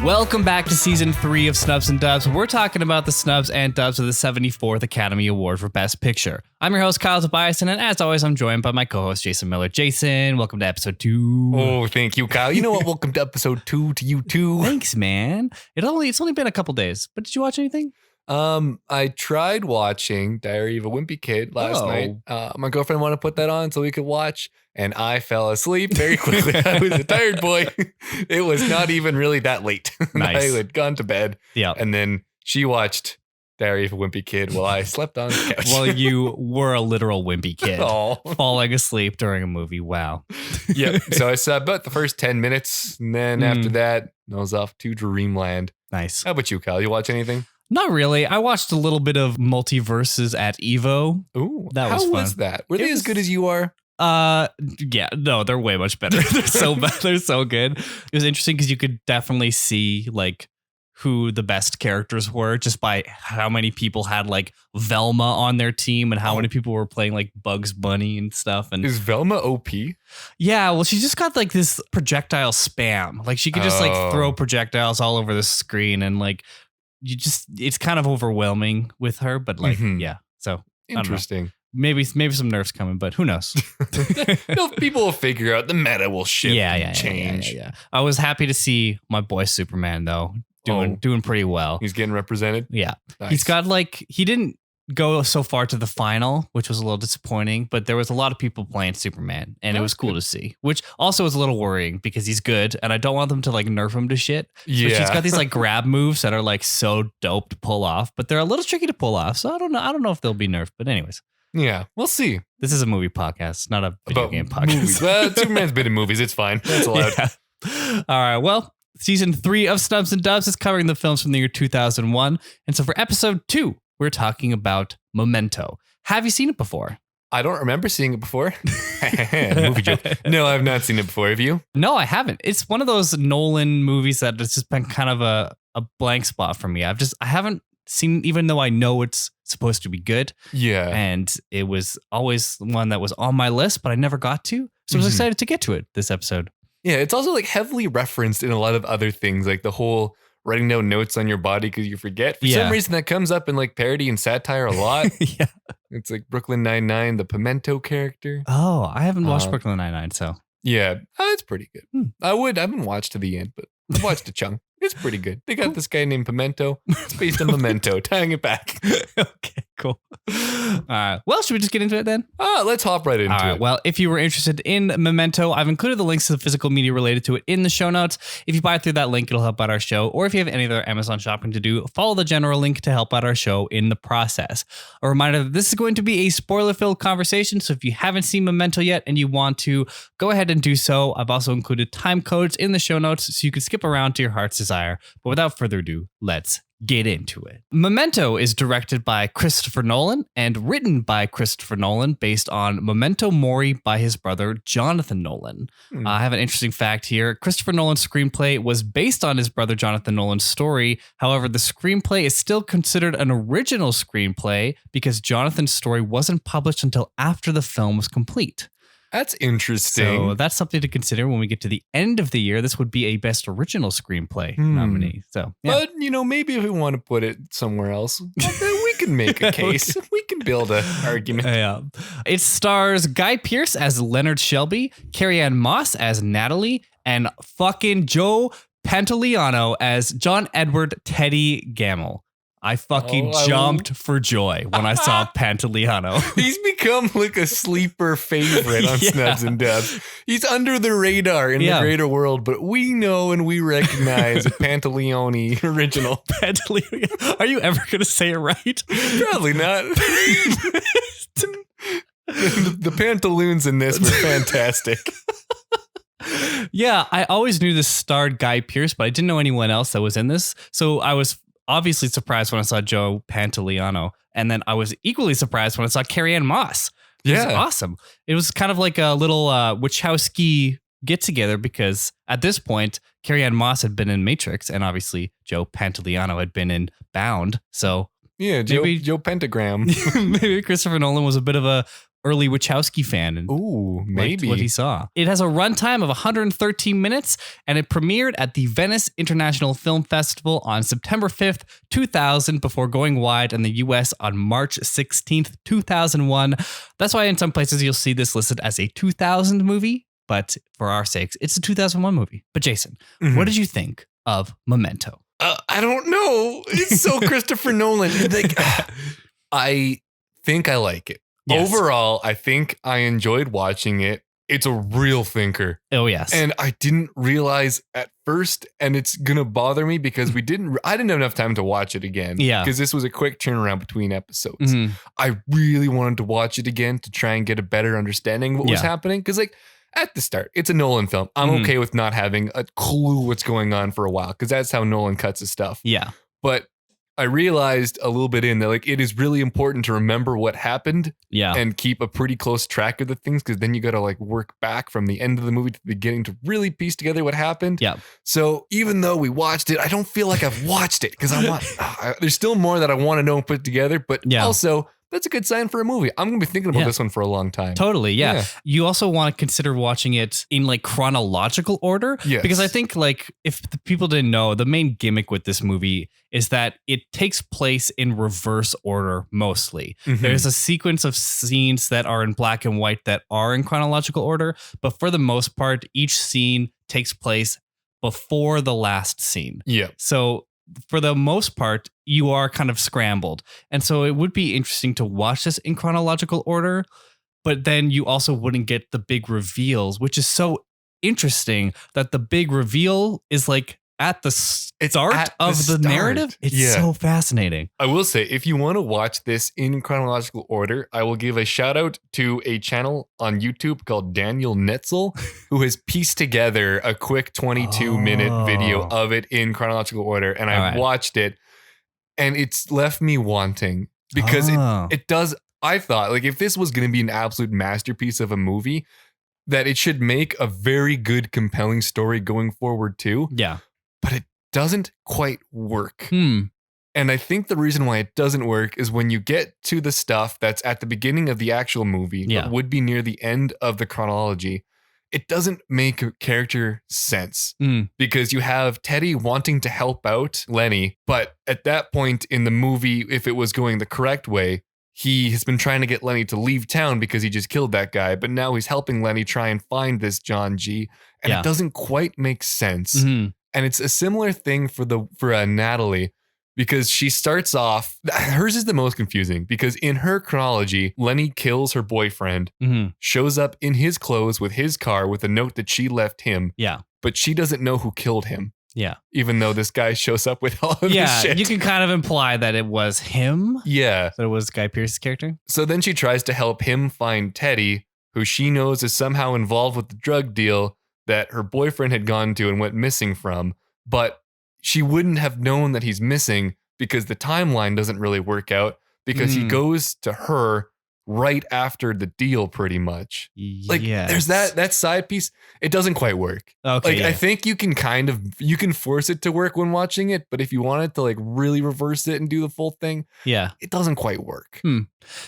Welcome back to season 3 of Snubs and Dubs. We're talking about the Snubs and Dubs of the 74th Academy Award for Best Picture. I'm your host, Kyle Tobias, and as always, I'm joined by my co-host, Jason Miller. Jason, welcome to episode 2. Oh, thank you, Kyle. You know what? Welcome to episode 2 to you too. Thanks, man. It's only been a couple days, but did you watch anything? I tried watching Diary of a Wimpy Kid last night. My girlfriend wanted to put that on so we could watch, and I fell asleep very quickly. I was a tired boy. It was not even really that late. Nice. I had gone to bed. Yeah. And then she watched Diary of a Wimpy Kid while I slept on the couch. Well, you were a literal wimpy kid. Oh. Falling asleep during a movie. Wow. Yep. So I saw about the first 10 minutes, and then after that, I was off to dreamland. Nice. How about you, Kyle? You watch anything? Not really. I watched a little bit of Multiversus at Evo. Ooh, That was how fun. was that? Were they as good as you are? Yeah, no, they're way much better. They're so bad. They're so good. It was interesting because you could definitely see like who the best characters were just by how many people had like Velma on their team and how many people were playing like Bugs Bunny and stuff. And is Velma OP? Yeah, well, she just got like this projectile spam. Like she could just like throw projectiles all over the screen and like it's kind of overwhelming with her. But like, yeah, so Interesting. Maybe some nerfs coming, but who knows? No, people will figure out the meta will shift and change. Yeah. I was happy to see my boy Superman though doing pretty well. He's getting represented. Yeah, Nice. He's got like he didn't go so far to the final, which was a little disappointing, but there was a lot of people playing Superman, and it was cool to see. Which also was a little worrying because he's good, and I don't want them to like nerf him to shit. Yeah, so he's got these like grab moves that are like so dope to pull off, but they're a little tricky to pull off. So I don't know if they'll be nerfed, but anyways. Yeah, we'll see. This is a movie podcast, not a video game podcast. Movies. Well, Superman's been in movies. It's fine. That's allowed. Yeah. All right. Well, season 3 of Snubs and Dubs is covering the films from the year 2001. And so for episode 2, we're talking about Memento. Have you seen it before? I don't remember seeing it before. Movie joke. No, I've not seen it before. Have you? No, I haven't. It's one of those Nolan movies that it's just been kind of a blank spot for me. I haven't seen, even though I know it's supposed to be good. Yeah. And it was always one that was on my list, but I never got to. So I was excited to get to it this episode. Yeah, it's also like heavily referenced in a lot of other things, like the whole writing down notes on your body because you forget. For some reason, that comes up in like parody and satire a lot. Yeah. It's like Brooklyn Nine-Nine, the Pimento character. Oh, I haven't watched Brooklyn Nine-Nine, so. Yeah, it's pretty good. I haven't watched to the end, but I've watched a chunk. It's pretty good. They got this guy named Pimento. It's based on Memento, tying it back. Okay, cool. All right. Well, should we just get into it then? Let's hop right into it. Well, if you were interested in Memento, I've included the links to the physical media related to it in the show notes. If you buy it through that link, it'll help out our show. Or if you have any other Amazon shopping to do, follow the general link to help out our show in the process. A reminder that this is going to be a spoiler-filled conversation, so if you haven't seen Memento yet and you want to, go ahead and do so. I've also included time codes in the show notes so you can skip around to your heart's desire. But without further ado, let's get into it. Memento is directed by Christopher Nolan and written by Christopher Nolan based on Memento Mori by his brother Jonathan Nolan. I have an interesting fact here. Christopher Nolan's screenplay was based on his brother Jonathan Nolan's story. However, the screenplay is still considered an original screenplay because Jonathan's story wasn't published until after the film was complete. That's interesting. So that's something to consider when we get to the end of the year. This would be a best original screenplay nominee. So, yeah. But, maybe if we want to put it somewhere else, we can make a case. We can build an argument. Yeah. It stars Guy Pearce as Leonard Shelby, Carrie-Anne Moss as Natalie, and fucking Joe Pantoliano as John Edward Teddy Gamble. I fucking jumped for joy when I saw Pantoliano. He's become like a sleeper favorite on Snubs and Dubs. He's under the radar in the greater world, but we know and we recognize a Pantaleone original. Are you ever going to say it right? Probably not. The pantaloons in this were fantastic. Yeah, I always knew this starred Guy Pearce, but I didn't know anyone else that was in this. So I was obviously surprised when I saw Joe Pantoliano, and then I was equally surprised when I saw Carrie-Anne Moss. It was awesome. It was kind of like a little Wachowski get together because at this point, Carrie-Anne Moss had been in Matrix, and obviously Joe Pantoliano had been in Bound. So yeah, Joe Pentagram. Maybe Christopher Nolan was a bit of a early Wachowski fan and Ooh, liked maybe. what he saw. It has a runtime of 113 minutes, and it premiered at the Venice International Film Festival on September 5th, 2000, before going wide in the US on March 16th, 2001. That's why in some places you'll see this listed as a 2000 movie, but for our sakes, it's a 2001 movie. But Jason, what did you think of Memento? I don't know. It's so Christopher Nolan. Like, I think I like it. Yes. Overall, I think I enjoyed watching it. It's a real thinker. Oh, yes. And I didn't realize at first, and it's going to bother me because I didn't have enough time to watch it again. Yeah. Because this was a quick turnaround between episodes. Mhm. I really wanted to watch it again to try and get a better understanding of what was happening. Because like at the start, it's a Nolan film. I'm okay with not having a clue what's going on for a while because that's how Nolan cuts his stuff. Yeah. But I realized a little bit in that like it is really important to remember what happened and keep a pretty close track of the things because then you got to like work back from the end of the movie to the beginning to really piece together what happened. Yeah. So even though we watched it, I don't feel like I've watched it because there's still more that I want to know and put together. But also that's a good sign for a movie. I'm going to be thinking about this one for a long time. Totally. Yeah. You also want to consider watching it in like chronological order. Yes. Because I think like if the people didn't know, the main gimmick with this movie is that it takes place in reverse order mostly. There's a sequence of scenes that are in black and white that are in chronological order. But for the most part, each scene takes place before the last scene. Yeah. So for the most part, you are kind of scrambled. And so it would be interesting to watch this in chronological order, but then you also wouldn't get the big reveals, which is so interesting that the big reveal is like at the start of the narrative. It's so fascinating. I will say, if you want to watch this in chronological order, I will give a shout out to a channel on YouTube called Daniel Netzel, who has pieced together a quick 22-minute video of it in chronological order. And I watched it and it's left me wanting because it does. I thought like if this was going to be an absolute masterpiece of a movie, that it should make a very good, compelling story going forward too. Yeah. But it doesn't quite work. And I think the reason why it doesn't work is when you get to the stuff that's at the beginning of the actual movie, but would be near the end of the chronology, it doesn't make character sense because you have Teddy wanting to help out Lenny. But at that point in the movie, if it was going the correct way, he has been trying to get Lenny to leave town because he just killed that guy. But now he's helping Lenny try and find this John G. And it doesn't quite make sense. And it's a similar thing for Natalie because she starts off, hers is the most confusing because in her chronology, Lenny kills her boyfriend, shows up in his clothes with his car with a note that she left him. Yeah. But she doesn't know who killed him. Yeah. Even though this guy shows up with all of this shit. You can kind of imply that it was him. Yeah. That it was Guy Pearce's character. So then she tries to help him find Teddy, who she knows is somehow involved with the drug deal that her boyfriend had gone to and went missing from, but she wouldn't have known that he's missing because the timeline doesn't really work out because he goes to her right after the deal pretty much. Like there's that side piece. It doesn't quite work. Okay. Like I think you can force it to work when watching it, but if you wanted to like really reverse it and do the full thing, it doesn't quite work.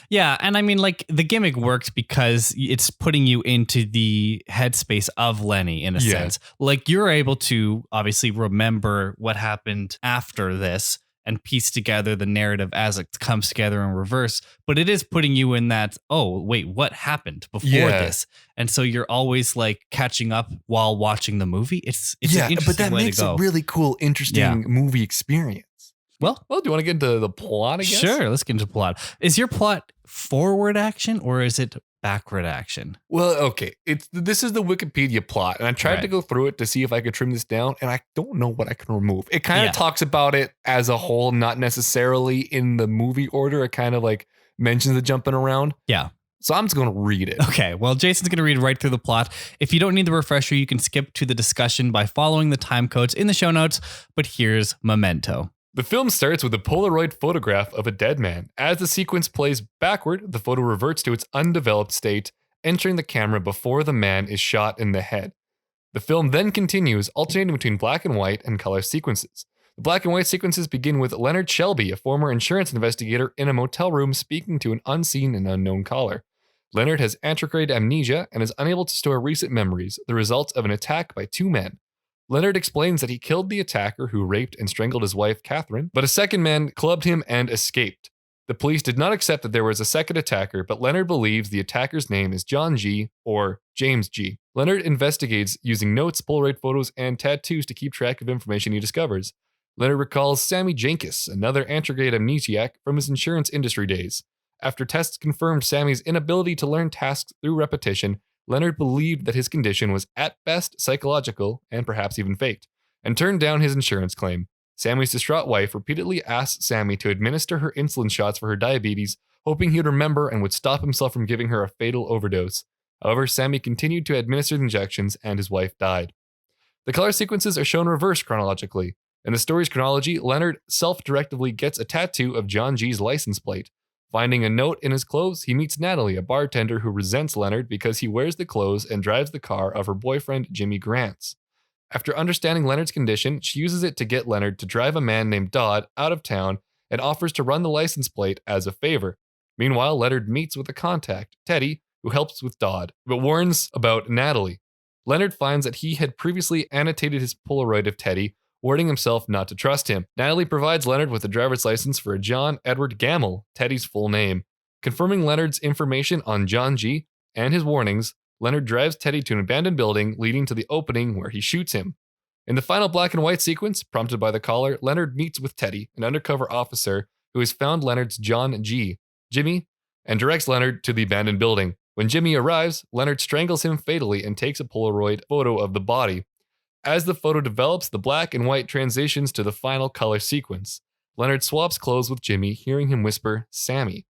Yeah, and I mean like the gimmick works because it's putting you into the headspace of Lenny in a sense. Like you're able to obviously remember what happened after this and piece together the narrative as it comes together in reverse. But it is putting you in that, oh, wait, what happened before this? And so you're always like catching up while watching the movie. It's an interesting but that way makes to go. a really cool, interesting movie experience. Well, do you want to get into the plot, I guess? Sure, let's get into the plot. Is your plot forward action or is it backward action? Well, okay. This is the Wikipedia plot, and I tried to go through it to see if I could trim this down, and I don't know what I can remove. It kind of talks about it as a whole, not necessarily in the movie order. It kind of like mentions the jumping around. Yeah. So I'm just going to read it. Okay. Well, Jason's going to read right through the plot. If you don't need the refresher, you can skip to the discussion by following the time codes in the show notes. But here's Memento. The film starts with a Polaroid photograph of a dead man. As the sequence plays backward, the photo reverts to its undeveloped state, entering the camera before the man is shot in the head. The film then continues, alternating between black and white and color sequences. The black and white sequences begin with Leonard Shelby, a former insurance investigator, in a motel room speaking to an unseen and unknown caller. Leonard has anterograde amnesia and is unable to store recent memories, the result of an attack by 2 men. Leonard explains that he killed the attacker who raped and strangled his wife, Catherine, but a second man clubbed him and escaped. The police did not accept that there was a second attacker, but Leonard believes the attacker's name is John G. or James G. Leonard investigates using notes, Polaroid photos, and tattoos to keep track of information he discovers. Leonard recalls Sammy Jenkins, another anterograde amnesiac from his insurance industry days. After tests confirmed Sammy's inability to learn tasks through repetition, Leonard believed that his condition was at best psychological and perhaps even faked, and turned down his insurance claim. Sammy's distraught wife repeatedly asked Sammy to administer her insulin shots for her diabetes, hoping he would remember and would stop himself from giving her a fatal overdose. However, Sammy continued to administer the injections and his wife died. The color sequences are shown reversed chronologically. In the story's chronology, Leonard self-directively gets a tattoo of John G's license plate. Finding a note in his clothes, he meets Natalie, a bartender who resents Leonard because he wears the clothes and drives the car of her boyfriend, Jimmy Grants. After understanding Leonard's condition, she uses it to get Leonard to drive a man named Dodd out of town and offers to run the license plate as a favor. Meanwhile, Leonard meets with a contact, Teddy, who helps with Dodd, but warns about Natalie. Leonard finds that he had previously annotated his Polaroid of Teddy, warning himself not to trust him. Natalie provides Leonard with a driver's license for a John Edward Gamble, Teddy's full name. Confirming Leonard's information on John G. and his warnings, Leonard drives Teddy to an abandoned building leading to the opening where he shoots him. In the final black and white sequence, prompted by the caller, Leonard meets with Teddy, an undercover officer who has found Leonard's John G. Jimmy, and directs Leonard to the abandoned building. When Jimmy arrives, Leonard strangles him fatally and takes a Polaroid photo of the body. As the photo develops, the black and white transitions to the final color sequence. Leonard swaps clothes with Jimmy, hearing him whisper, Sammy.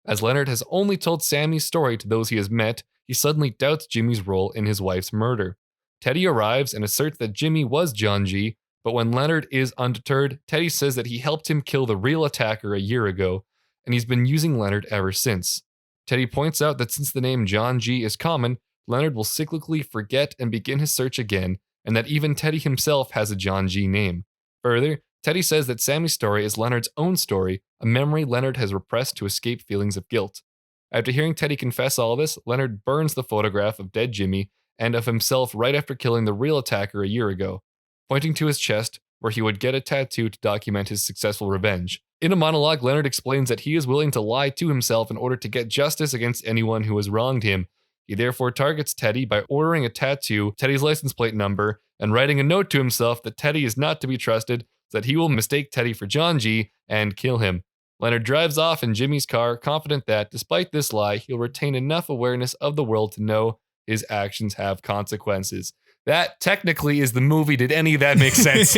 As Leonard has only told Sammy's story to those he has met, he suddenly doubts Jimmy's role in his wife's murder. Teddy arrives and asserts that Jimmy was John G., but when Leonard is undeterred, Teddy says that he helped him kill the real attacker a year ago, and he's been using Leonard ever since. Teddy points out that since the name John G. is common, Leonard will cyclically forget and begin his search again, and that even Teddy himself has a John G. name. Further, Teddy says that Sammy's story is Leonard's own story, a memory Leonard has repressed to escape feelings of guilt. After hearing Teddy confess all this, Leonard burns the photograph of dead Jimmy and of himself right after killing the real attacker a year ago, pointing to his chest where he would get a tattoo to document his successful revenge. In a monologue, Leonard explains that he is willing to lie to himself in order to get justice against anyone who has wronged him. He therefore targets Teddy by ordering a tattoo, Teddy's license plate number, and writing a note to himself that Teddy is not to be trusted, so that he will mistake Teddy for John G. and kill him. Leonard drives off in Jimmy's car, confident that, despite this lie, he'll retain enough awareness of the world to know his actions have consequences. That technically is the movie. Did any of that make sense?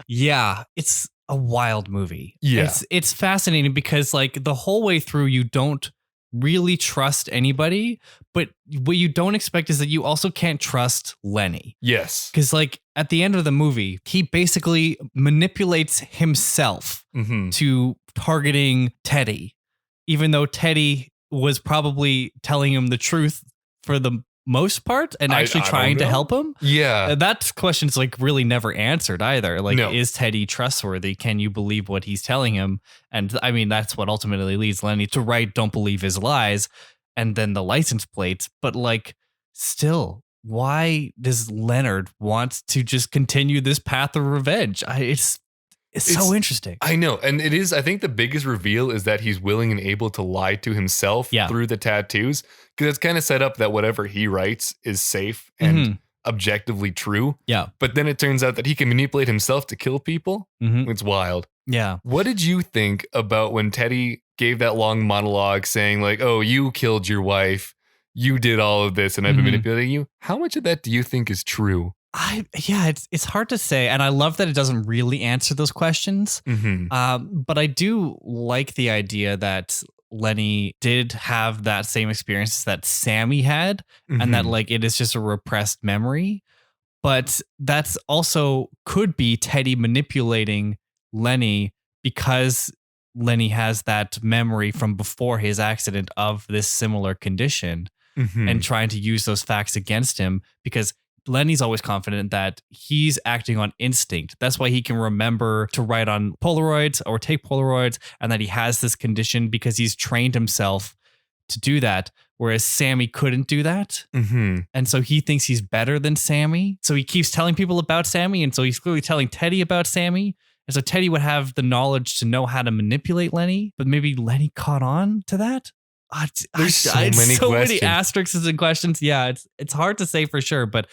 Yeah, it's a wild movie. Yeah. It's fascinating because like the whole way through you don't really trust anybody, but what you don't expect is that you also can't trust Lenny. Yes. Because like at the end of the movie, he basically manipulates himself to targeting Teddy, even though Teddy was probably telling him the truth for the most part and actually trying to help him. Yeah. That question's like really never answered either. Like, No. Is Teddy trustworthy? Can you believe what he's telling him? And I mean, that's what ultimately leads Lenny to write "Don't believe his lies" and then the license plates. But like, still, why does Leonard want to just continue this path of revenge? It's so interesting. I know. And it is, I think the biggest reveal is that he's willing and able to lie to himself through the tattoos. Because it's kind of set up that whatever he writes is safe and objectively true. Yeah. But then it turns out that he can manipulate himself to kill people. It's wild. Yeah. What did you think about when Teddy gave that long monologue saying like, oh, you killed your wife, you did all of this, and I've been manipulating you? How much of that do you think is true? It's hard to say, and I love that it doesn't really answer those questions. But I do like the idea that Lenny did have that same experience that Sammy had, and that like it is just a repressed memory. But that's also could be Teddy manipulating Lenny because Lenny has that memory from before his accident of this similar condition and trying to use those facts against him because Lenny's always confident that he's acting on instinct. That's why he can remember to write on Polaroids or take Polaroids and that he has this condition because he's trained himself to do that. whereas Sammy couldn't do that. Mm-hmm. And so he thinks he's better than Sammy. So he keeps telling people about Sammy. And so he's clearly telling Teddy about Sammy. And so Teddy would have the knowledge to know how to manipulate Lenny, but maybe Lenny caught on to that. There's so many asterisks and questions. Yeah, it's hard to say for sure, but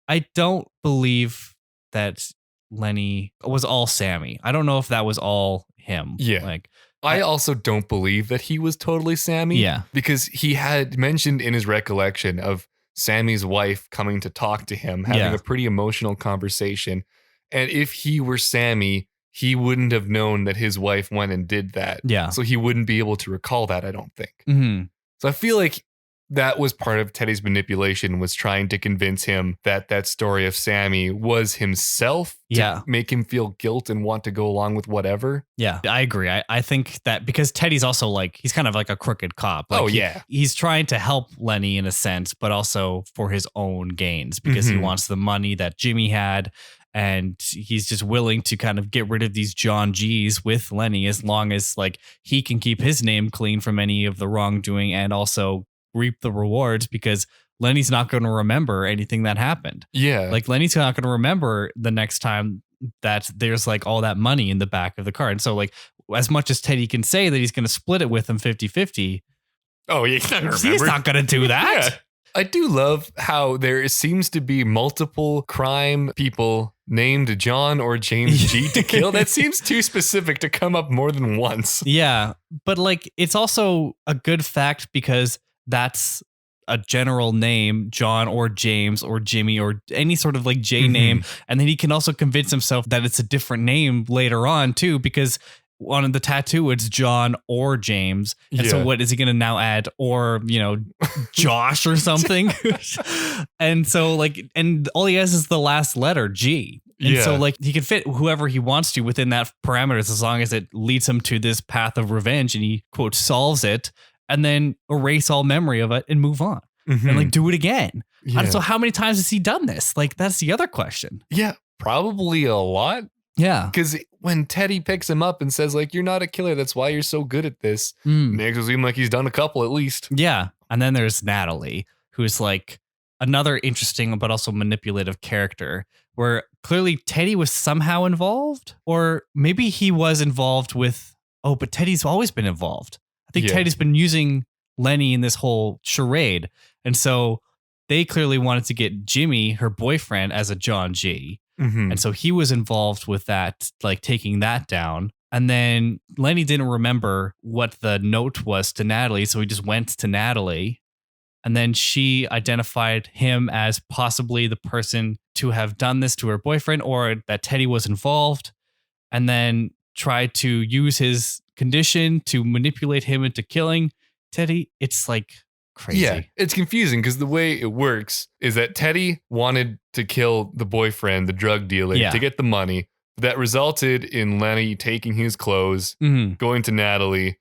I don't believe that Lenny was all Sammy. I don't know if that was all him. Yeah. Like, I also don't believe that he was totally Sammy. Yeah. Because he had mentioned in his recollection of Sammy's wife coming to talk to him, having a pretty emotional conversation. And if he were Sammy, he wouldn't have known that his wife went and did that. Yeah. So he wouldn't be able to recall that, I don't think. Mm-hmm. So I feel like that was part of Teddy's manipulation, was trying to convince him that that story of Sammy was himself to make him feel guilt and want to go along with whatever. Yeah, I agree. I think that because Teddy's also like, he's kind of like a crooked cop. Like he's trying to help Lenny in a sense, but also for his own gains because he wants the money that Jimmy had. And he's just willing to kind of get rid of these John G's with Lenny as long as like he can keep his name clean from any of the wrongdoing and also reap the rewards because Lenny's not going to remember anything that happened. Yeah. Like Lenny's not going to remember the next time that there's like all that money in the back of the car. And so like as much as Teddy can say that he's going to split it with him 50-50. Oh, yeah. He's not going to do that. Yeah. I do love how there seems to be multiple crime people named John or James G to kill. That seems too specific to come up more than once. Yeah. But like, it's also a good fact because that's a general name, John or James or Jimmy or any sort of like J name. And then he can also convince himself that it's a different name later on too, because on the tattoo, it's John or James. And so what is he going to now add? Or, you know, Josh or something. And so like, and all he has is the last letter G. And so like he can fit whoever he wants to within that parameters as long as it leads him to this path of revenge and he quote solves it and then erase all memory of it and move on and like do it again. And so how many times has he done this? Like that's the other question. Yeah, probably a lot. Yeah. Because when Teddy picks him up and says, like, you're not a killer, that's why you're so good at this, makes it seem like he's done a couple at least. Yeah. And then there's Natalie, who's like another interesting but also manipulative character where clearly Teddy was somehow involved, or maybe he was involved with, but Teddy's always been involved. I think Teddy's been using Lenny in this whole charade. And so they clearly wanted to get Jimmy, her boyfriend, as a John G. And so he was involved with that, like taking that down. And then Lenny didn't remember what the note was to Natalie. So he just went to Natalie. And then she identified him as possibly the person to have done this to her boyfriend or that Teddy was involved. And then tried to use his condition to manipulate him into killing Teddy. It's like crazy. Yeah, it's confusing because the way it works is that Teddy wanted to kill the boyfriend, the drug dealer, to get the money. That resulted in Lenny taking his clothes, going to Natalie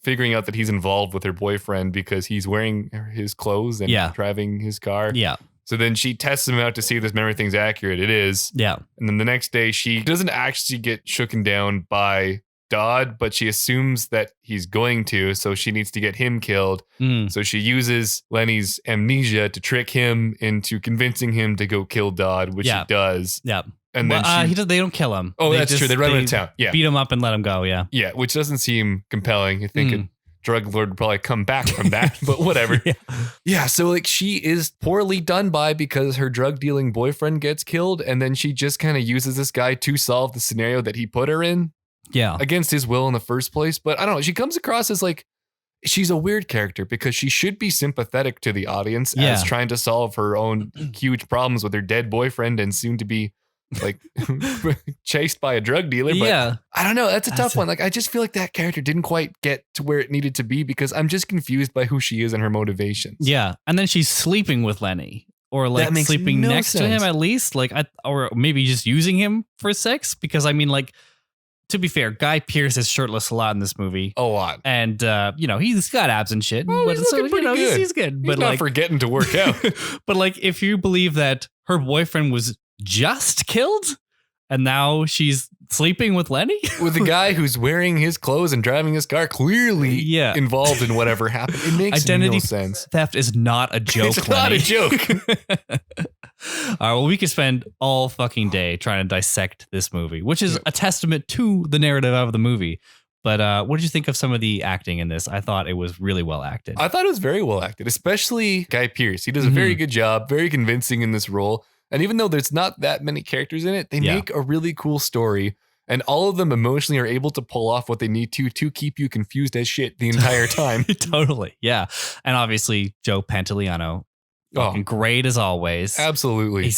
figuring out that he's involved with her boyfriend because he's wearing his clothes and driving his car. Yeah. So then she tests him out to see if this memory thing's accurate. It is. Yeah. And then the next day, she doesn't actually get shooken down by Dodd, but she assumes that he's going to, so she needs to get him killed. So she uses Lenny's amnesia to trick him into convincing him to go kill Dodd, which he does. Yeah. And then they don't kill him. Oh, that's true. They run him out of town. Yeah. Beat him up and let him go. Yeah. Yeah, which doesn't seem compelling. I think a drug lord would probably come back from that, but whatever. Yeah. So like she is poorly done by because her drug dealing boyfriend gets killed. And then she just kind of uses this guy to solve the scenario that he put her in. Yeah. Against his will in the first place. But I don't know. She comes across as like, she's a weird character because she should be sympathetic to the audience as trying to solve her own huge problems with her dead boyfriend and soon to be like chased by a drug dealer. But I don't know. That's a tough one. Like, I just feel like that character didn't quite get to where it needed to be because I'm just confused by who she is and her motivations. Yeah. And then she's sleeping with Lenny. Or like sleeping next to him at least. Like, or maybe just using him for sex. Because I mean, like, to be fair, Guy Pearce is shirtless a lot in this movie. A lot. And, you know, he's got abs and shit. Oh, but he's looking pretty good. He's good. He's not forgetting to work out. But like, if you believe that her boyfriend was just killed, And now she's sleeping with Lenny? With the guy who's wearing his clothes and driving his car, clearly involved in whatever happened. It makes no sense. Theft is not a joke. It's not a joke. All right, well, we could spend all fucking day trying to dissect this movie, which is a testament to the narrative of the movie. But what did you think of some of the acting in this? I thought it was really well acted. I thought it was very well acted, especially Guy Pearce. He does a very good job, very convincing in this role. And even though there's not that many characters in it, they make a really cool story. And all of them emotionally are able to pull off what they need to keep you confused as shit the entire time. Totally. Yeah. And obviously, Joe Pantoliano, great as always. Absolutely.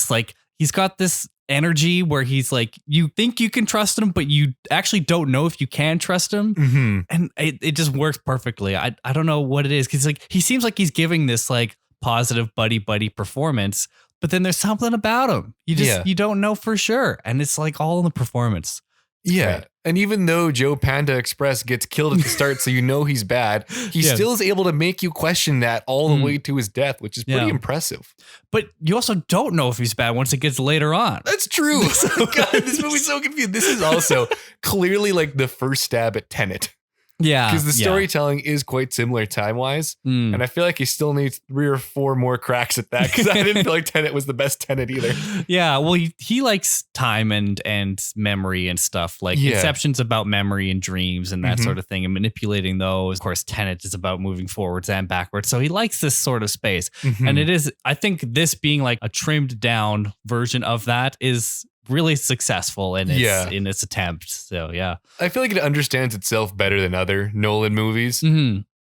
He's got this energy where he's like, you think you can trust him, but you actually don't know if you can trust him. Mm-hmm. And it just works perfectly. I don't know what it is. Cause like, he seems like he's giving this like positive buddy performance, but then there's something about him. You don't know for sure. And it's like all in the performance. Yeah. And even though Joe Panda Express gets killed at the start, so you know he's bad, he still is able to make you question that all the way to his death, which is pretty impressive. But you also don't know if he's bad once it gets later on. That's true. God, this movie's so confused. This is also clearly like the first stab at Tenet. Yeah. Because the storytelling is quite similar time-wise. And I feel like he still needs 3 or 4 more cracks at that, because I didn't feel like Tenet was the best Tenet either. Yeah, well, he likes time and memory and stuff, like Inception's about memory and dreams and that sort of thing, and manipulating those. Of course, Tenet is about moving forwards and backwards. So he likes this sort of space. And it is, I think this being like a trimmed down version of that is really successful in its attempt. So yeah, I feel like it understands itself better than other Nolan movies,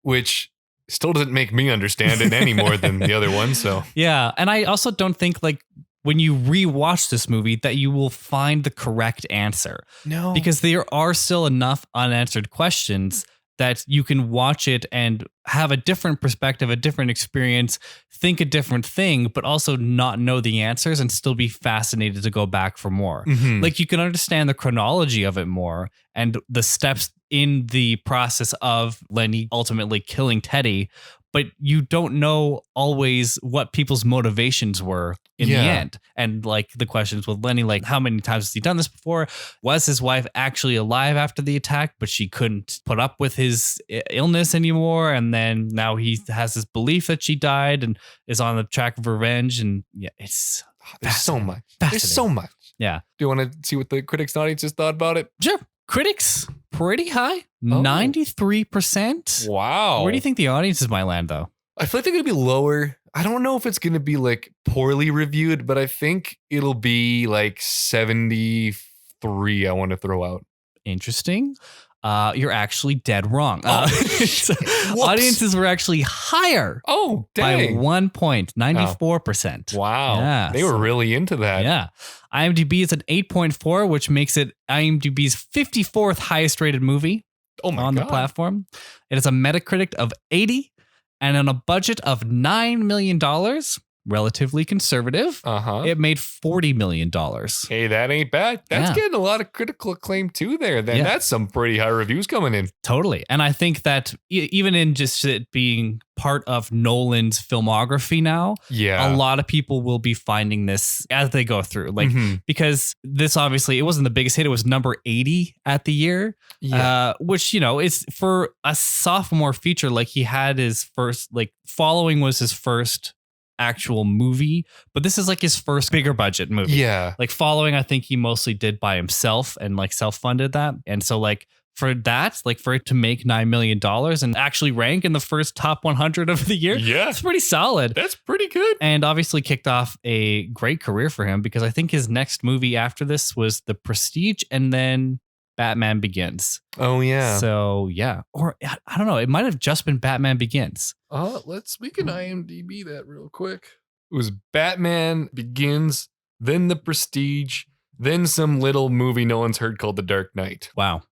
which still doesn't make me understand it any more than the other one. So yeah, and I also don't think like when you rewatch this movie that you will find the correct answer. No, because there are still enough unanswered questions that you can watch it and have a different perspective, a different experience, think a different thing, but also not know the answers and still be fascinated to go back for more. Like you can understand the chronology of it more and the steps in the process of Lenny ultimately killing Teddy, but you don't know always what people's motivations were in the end. And like the questions with Lenny, like how many times has he done this before? Was his wife actually alive after the attack, but she couldn't put up with his illness anymore? And then now he has this belief that she died and is on the track of revenge. And yeah, it's there's so much. There's so much. Yeah. Do you want to see what the critics and audiences thought about it? Sure. Critics, pretty high. 93%. Wow. Where do you think the audiences might land, though? I feel like they're going to be lower. I don't know if it's going to be like poorly reviewed, but I think it'll be like 73. I want to throw out. Interesting. You're actually dead wrong. Audiences were actually higher. Oh, dang. By 1 point, 94%. Wow. Yeah, they were really into that. Yeah. IMDb is at 8.4, which makes it IMDb's 54th highest rated movie on the platform. It has a Metacritic of 80 and on a budget of $9 million. Relatively conservative. It made $40 million. Hey, that ain't bad. That's getting a lot of critical acclaim too there. Then that's some pretty high reviews coming in. Totally. And I think that even in just it being part of Nolan's filmography now, a lot of people will be finding this as they go through. Like, because this obviously, it wasn't the biggest hit. It was number 80 at the year, which, you know, is for a sophomore feature. Like he had his first, like Following was his first actual movie, but this is like his first bigger budget movie. Like Following, I think he mostly did by himself and like self-funded that. And so like for that, like for it to make $9 million and actually rank in the first top 100 of the year, it's pretty solid. That's pretty good. And obviously kicked off a great career for him, because I think his next movie after this was The Prestige and then Batman Begins. Oh yeah. So yeah, or I don't know, it might have just been Batman Begins. We can IMDb that real quick. It was Batman Begins, then The Prestige, then some little movie no one's heard called The Dark Knight. Wow.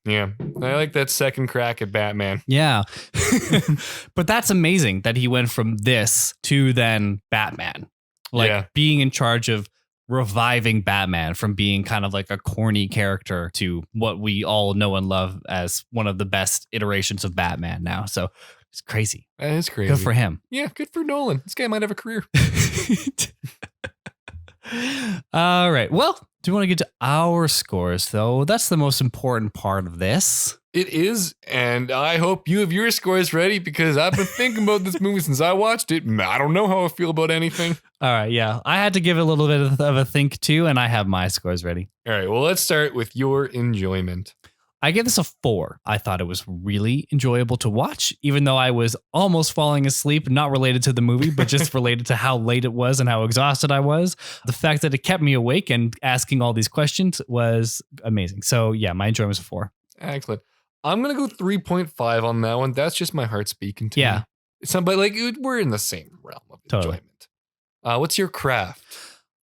Yeah. I like that second crack at Batman. Yeah. But that's amazing that he went from this to then Batman. Like being in charge of reviving Batman from being kind of like a corny character to what we all know and love as one of the best iterations of Batman now. So it's crazy. That is crazy. Good for him. Yeah, good for Nolan. This guy might have a career. All right. Well, Do you want to get to our scores, though? That's the most important part of this. It is, and I hope you have your scores ready because I've been thinking about this movie since I watched it. I don't know how I feel about anything. All right, yeah. I had to give it a little bit of a think, too, and I have my scores ready. All right, well, let's start with your enjoyment. I give this a 4. I thought it was really enjoyable to watch, even though I was almost falling asleep, not related to the movie, but just related to how late it was and how exhausted I was. The fact that it kept me awake and asking all these questions was amazing. So yeah, my enjoyment was a 4. Excellent. I'm going to go 3.5 on that one. That's just my heart speaking to me. But like we're in the same realm of enjoyment. What's your craft?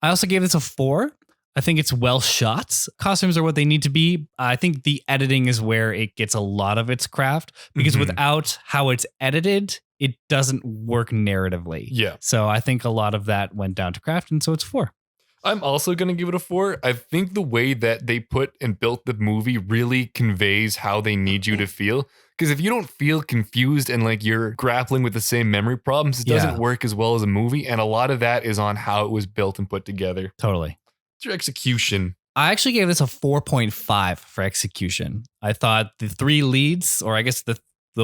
I also gave this a 4. I think it's well shot. Costumes are what they need to be. I think the editing is where it gets a lot of its craft because without how it's edited, it doesn't work narratively. Yeah. So I think a lot of that went down to craft, and so it's 4. I'm also going to give it a 4. I think the way that they put and built the movie really conveys how they need you to feel. Because if you don't feel confused and like you're grappling with the same memory problems, it doesn't work as well as a movie. And a lot of that is on how it was built and put together. Totally. Your execution. I actually gave this a 4.5 for execution. I thought the 3 leads, or I guess the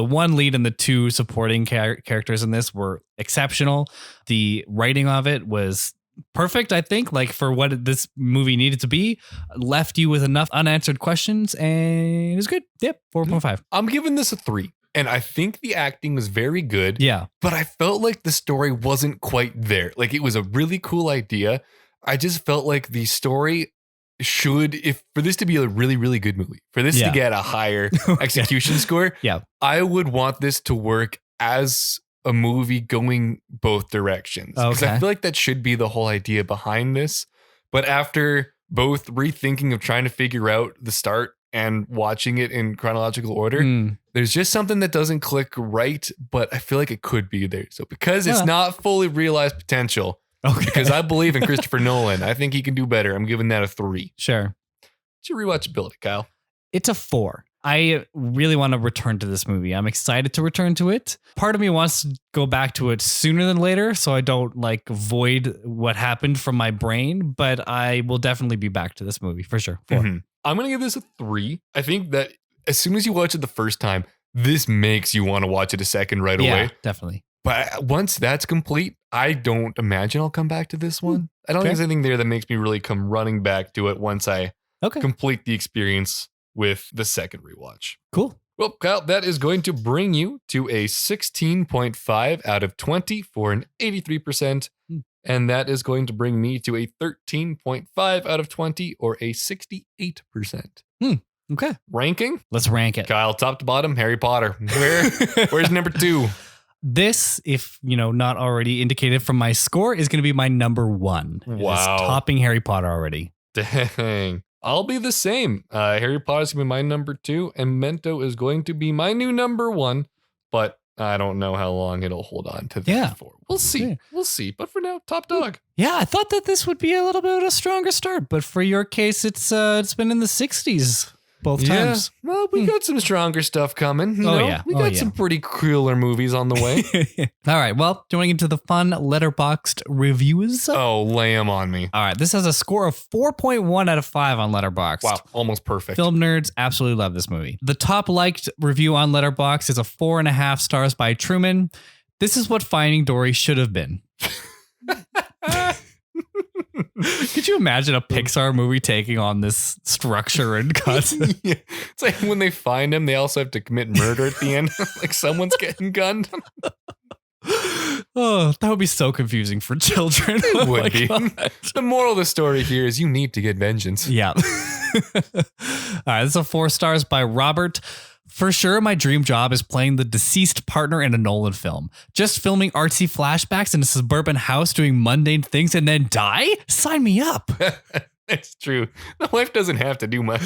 one lead and the 2 supporting characters in this were exceptional. The writing of it was perfect, I think, like for what this movie needed to be. Left you with enough unanswered questions, and it was good. Yep, 4.5. I'm giving this a 3. And I think the acting was very good. Yeah. But I felt like the story wasn't quite there. Like it was a really cool idea. I just felt like the story for this to be a really, really good movie, for this to get a higher execution score, I would want this to work as a movie going both directions. Because I feel like that should be the whole idea behind this. But after both rethinking of trying to figure out the start and watching it in chronological order, there's just something that doesn't click right, but I feel like it could be there. So because it's not fully realized potential, because I believe in Christopher Nolan. I think he can do better. I'm giving that a 3. Sure. What's your rewatchability, Kyle? It's a 4. I really want to return to this movie. I'm excited to return to it. Part of me wants to go back to it sooner than later, so I don't like void what happened from my brain, but I will definitely be back to this movie for sure. 4. I'm going to give this a 3. I think that as soon as you watch it the first time, this makes you want to watch it a second right away. Yeah, definitely. But once that's complete, I don't imagine I'll come back to this one. I don't think there's anything there that makes me really come running back to it once I complete the experience with the second rewatch. Cool. Well, Kyle, that is going to bring you to a 16.5 out of 20 for an 83%. And that is going to bring me to a 13.5 out of 20 or a 68%. Okay. Ranking? Let's rank it. Kyle, top to bottom, Harry Potter. Where's number 2? This, if not already indicated from my score, is going to be my number 1. Wow. It is topping Harry Potter already. Dang. I'll be the same. Harry Potter's going to be my number 2, and Memento is going to be my new number 1, but I don't know how long it'll hold on to that for. We'll see. Yeah. We'll see. But for now, top dog. Yeah, I thought that this would be a little bit of a stronger start, but for your case, it's been in the 60s. Both times. Well, we got some stronger stuff coming. We got some pretty cooler movies on the way. All right. Well, do you want to get into the fun Letterboxd reviews? Oh, lay them on me. All right. This has a score of 4.1 out of 5 on Letterboxd. Wow. Almost perfect. Film nerds absolutely love this movie. The top liked review on Letterboxd is a 4.5 stars by Truman. This is what Finding Dory should have been. Could you imagine a Pixar movie taking on this structure and concept? Yeah. It's like when they find him, they also have to commit murder at the end. Like someone's getting gunned. Oh, that would be so confusing for children. It would be. God. The moral of the story here is you need to get vengeance. Yeah. All right, this is a 4 stars by Robert. For sure, my dream job is playing the deceased partner in a Nolan film. Just filming artsy flashbacks in a suburban house doing mundane things and then die? Sign me up. It's true. The wife doesn't have to do much.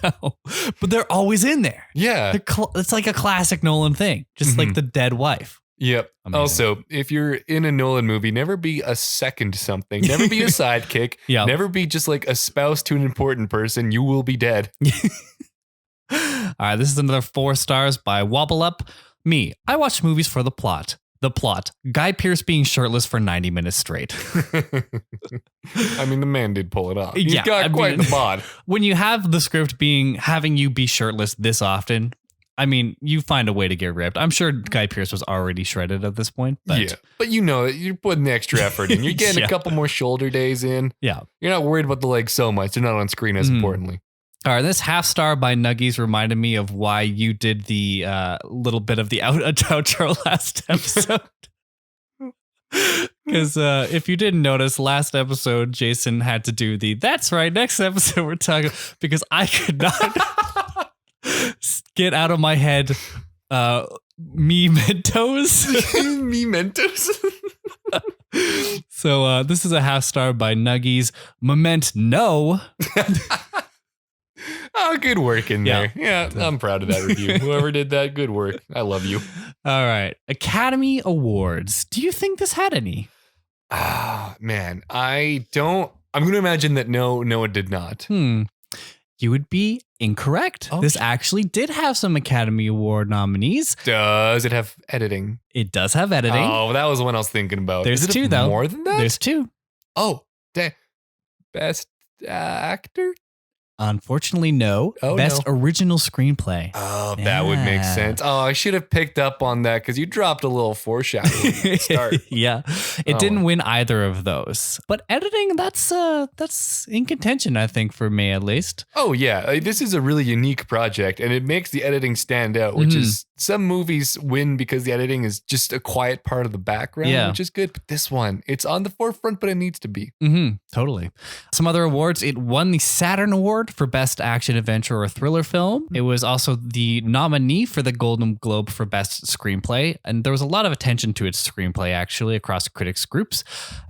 No, but they're always in there. Yeah. It's like a classic Nolan thing, just like the dead wife. Yep. Amazing. Also, if you're in a Nolan movie, never be a second something. Never be a sidekick. Yep. Never be just like a spouse to an important person. You will be dead. All right, this is another 4 stars by Wobble Up. Me, I watch movies for the plot. The plot: Guy Pearce being shirtless for 90 minutes straight. I mean, the man did pull it off. He's Yeah, got quite the bod. When you have the script having you be shirtless this often, I mean, you find a way to get ripped. I'm sure Guy Pearce was already shredded at this point. But yeah, but you know, you're putting the extra effort in. You're getting a couple more shoulder days in. Yeah. You're not worried about the legs so much. They're not on screen as importantly. All right, this half star by Nuggies reminded me of why you did the little bit of the outro last episode. Because if you didn't notice, last episode, Jason had to do that's right, next episode we're talking, because I could not get out of my head Mementos. Mementos? So this is a half star by Nuggies. No. Oh, good work in there. Yeah, I'm proud of that review. Whoever did that, good work. I love you. All right. Academy Awards. Do you think this had any? Ah, man. I'm going to imagine that no, it did not. You would be incorrect. Okay. This actually did have some Academy Award nominees. Does it have editing? It does have editing. Oh, that was the one I was thinking about. There's Is it two, though. More than that? There's two. Oh, dang. Best actor? Unfortunately, no. Oh, Best original screenplay. Oh, that would make sense. Oh, I should have picked up on that because you dropped a little foreshadowing at the start. Yeah. It didn't win either of those. But editing, that's in contention, I think, for me at least. Oh, yeah. This is a really unique project, and it makes the editing stand out, which is some movies win because the editing is just a quiet part of the background, which is good. But this one, it's on the forefront, but it needs to be. Totally. Some other awards. It won the Saturn Award for Best Action Adventure or Thriller Film. It was also the nominee for the Golden Globe for Best Screenplay, and there was a lot of attention to its screenplay actually across critics groups.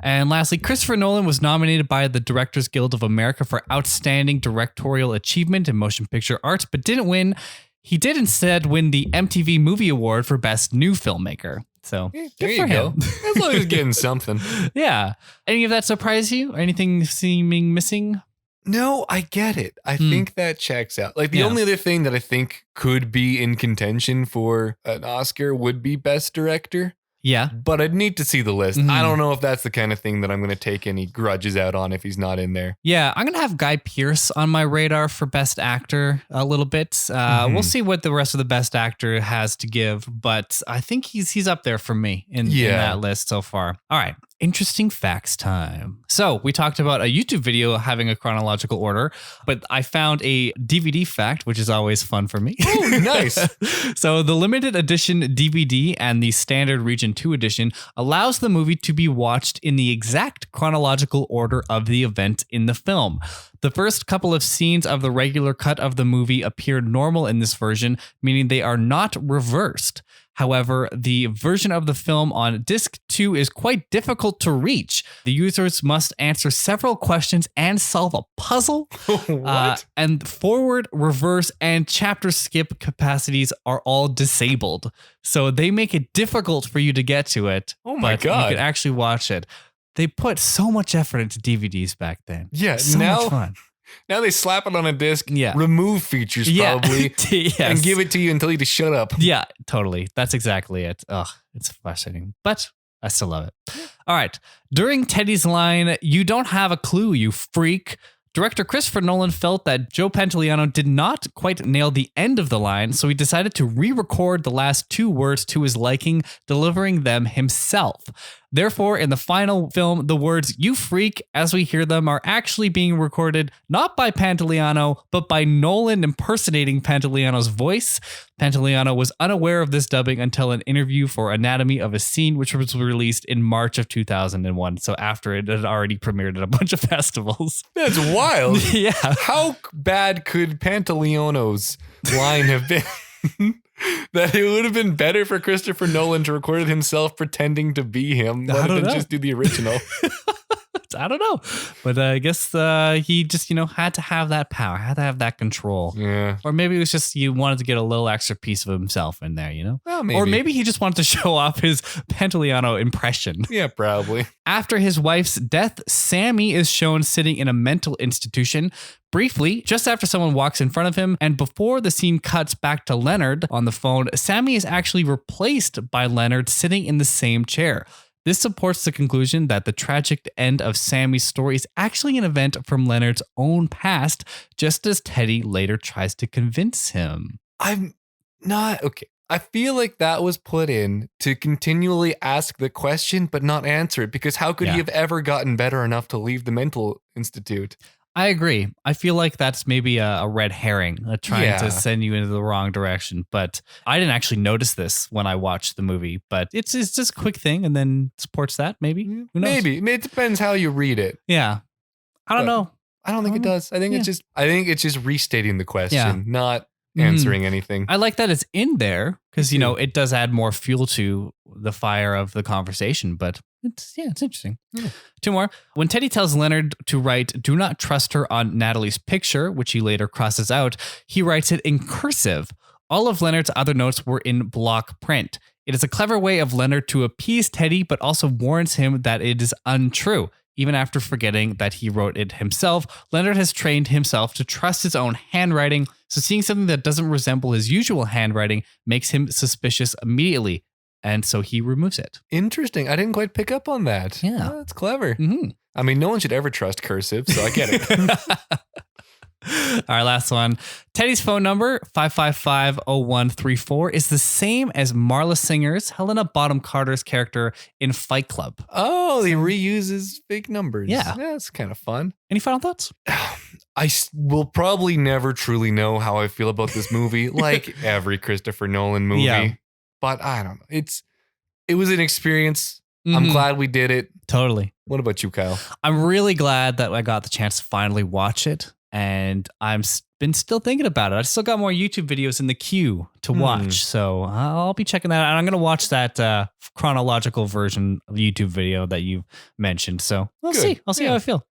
And lastly, Christopher Nolan was nominated by the Directors Guild of America for Outstanding Directorial Achievement in Motion Picture Arts, but didn't win. He did instead win the MTV Movie Award for Best New Filmmaker. So there you go. As long as he's getting something. Yeah. Any of that surprise you? Or anything seeming missing? No, I get it. I think that checks out. Like the only other thing that I think could be in contention for an Oscar would be Best Director. Yeah. But I'd need to see the list. I don't know if that's the kind of thing that I'm going to take any grudges out on if he's not in there. Yeah, I'm going to have Guy Pearce on my radar for Best Actor a little bit. We'll see what the rest of the Best Actor has to give, but I think he's up there for me in that list so far. All right. Interesting facts time. So we talked about a YouTube video having a chronological order, but I found a DVD fact, which is always fun for me. Oh, nice. So the limited edition DVD and the standard Region 2 edition allows the movie to be watched in the exact chronological order of the event in the film. The first couple of scenes of the regular cut of the movie appear normal in this version, meaning they are not reversed. However, the version of the film on disc 2 is quite difficult to reach. The users must answer several questions and solve a puzzle. What? And forward, reverse, and chapter skip capacities are all disabled. So they make it difficult for you to get to it. Oh my but God. you can actually watch it. They put so much effort into DVDs back then. Yeah, so much fun. Now they slap it on a disc, remove features probably, and give it to you and tell you to shut up. Yeah, totally. That's exactly it. Ugh, it's frustrating, but I still love it. All right. During Teddy's line, "You don't have a clue, you freak," director Christopher Nolan felt that Joe Pantoliano did not quite nail the end of the line, so he decided to re-record the last two words to his liking, delivering them himself. Therefore, in the final film, the words "you freak" as we hear them are actually being recorded not by Pantoliano, but by Nolan impersonating Pantoliano's voice. Pantoliano was unaware of this dubbing until an interview for Anatomy of a Scene, which was released in March of 2001. So after it had already premiered at a bunch of festivals. That's wild. Yeah. How bad could Pantoliano's line have been? That it would have been better for Christopher Nolan to record it himself pretending to be him rather than just do the original. I don't know. But I guess he just, had to have that power, had to have that control. Yeah. Or maybe it was just you wanted to get a little extra piece of himself in there, Well, maybe. Or maybe he just wanted to show off his Pantaleano impression. Yeah, probably. After his wife's death, Sammy is shown sitting in a mental institution briefly, just after someone walks in front of him, and before the scene cuts back to Leonard on the phone, Sammy is actually replaced by Leonard sitting in the same chair. This supports the conclusion that the tragic end of Sammy's story is actually an event from Leonard's own past, just as Teddy later tries to convince him. I'm not okay. I feel like that was put in to continually ask the question but not answer it, because how could he have ever gotten better enough to leave the mental institute? I agree. I feel like that's maybe a red herring, trying to send you into the wrong direction. But I didn't actually notice this when I watched the movie. But it's just a quick thing, and then supports that. Maybe. Who knows? Maybe it depends how you read it. Yeah, I don't know. I don't think it does. I think it's just restating the question, not answering anything. I like that it's in there because it does add more fuel to the fire of the conversation. But it's interesting. Yeah. Two more. When Teddy tells Leonard to write "Do not trust her" on Natalie's picture, which he later crosses out, he writes it in cursive. All of Leonard's other notes were in block print. It is a clever way of Leonard to appease Teddy, but also warns him that it is untrue. Even after forgetting that he wrote it himself, Leonard has trained himself to trust his own handwriting, so seeing something that doesn't resemble his usual handwriting makes him suspicious immediately, and so he removes it. Interesting. I didn't quite pick up on that. Yeah. Oh, that's clever. Mm-hmm. I mean, no one should ever trust cursive, so I get it. All right, last one. Teddy's phone number, 555-0134, is the same as Marla Singer's, Helena Bonham Carter's character in Fight Club. Oh, he reuses fake numbers. Yeah. That's kind of fun. Any final thoughts? I will probably never truly know how I feel about this movie, like every Christopher Nolan movie. Yeah. But I don't know. It was an experience. I'm glad we did it. Totally. What about you, Kyle? I'm really glad that I got the chance to finally watch it. And I'm been still thinking about it. I still got more YouTube videos in the queue to watch. So I'll be checking that out. And I'm going to watch that chronological version of the YouTube video that you mentioned. So we'll see. I'll see how I feel.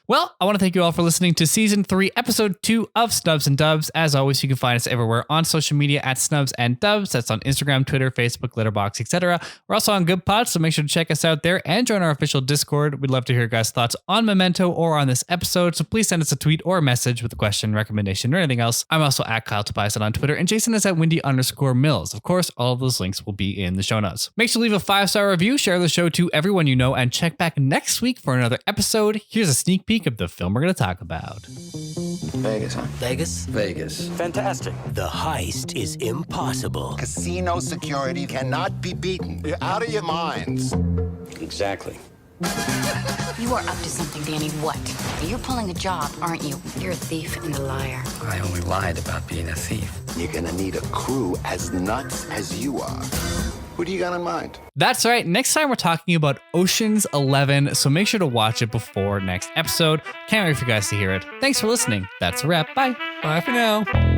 Well, I want to thank you all for listening to Season 3, Episode 2 of Snubs and Dubs. As always, you can find us everywhere on social media at Snubs and Dubs. That's on Instagram, Twitter, Facebook, Letterboxd, etc. We're also on Good Pods, so make sure to check us out there and join our official Discord. We'd love to hear your guys' thoughts on Memento or on this episode, so please send us a tweet or a message with a question, recommendation, or anything else. I'm also at Kyle Tobias on Twitter, and Jason is at Windy_Mills. Of course, all of those links will be in the show notes. Make sure to leave a 5-star review, share the show to everyone you know, and check back next week for another episode. Here's a sneak peek of the film we're going to talk about. Vegas, huh? Vegas? Vegas. Fantastic. The heist is impossible. Casino security cannot be beaten. You're out of your minds. Exactly. You are up to something, Danny. What? You're pulling a job, aren't you? You're a thief and a liar. I only lied about being a thief. You're gonna need a crew as nuts as you are. Who do you got in mind? That's right. Next time we're talking about Ocean's 11, so make sure to watch it before next episode. Can't wait for you guys to hear it. Thanks for listening. That's a wrap. Bye. Bye for now.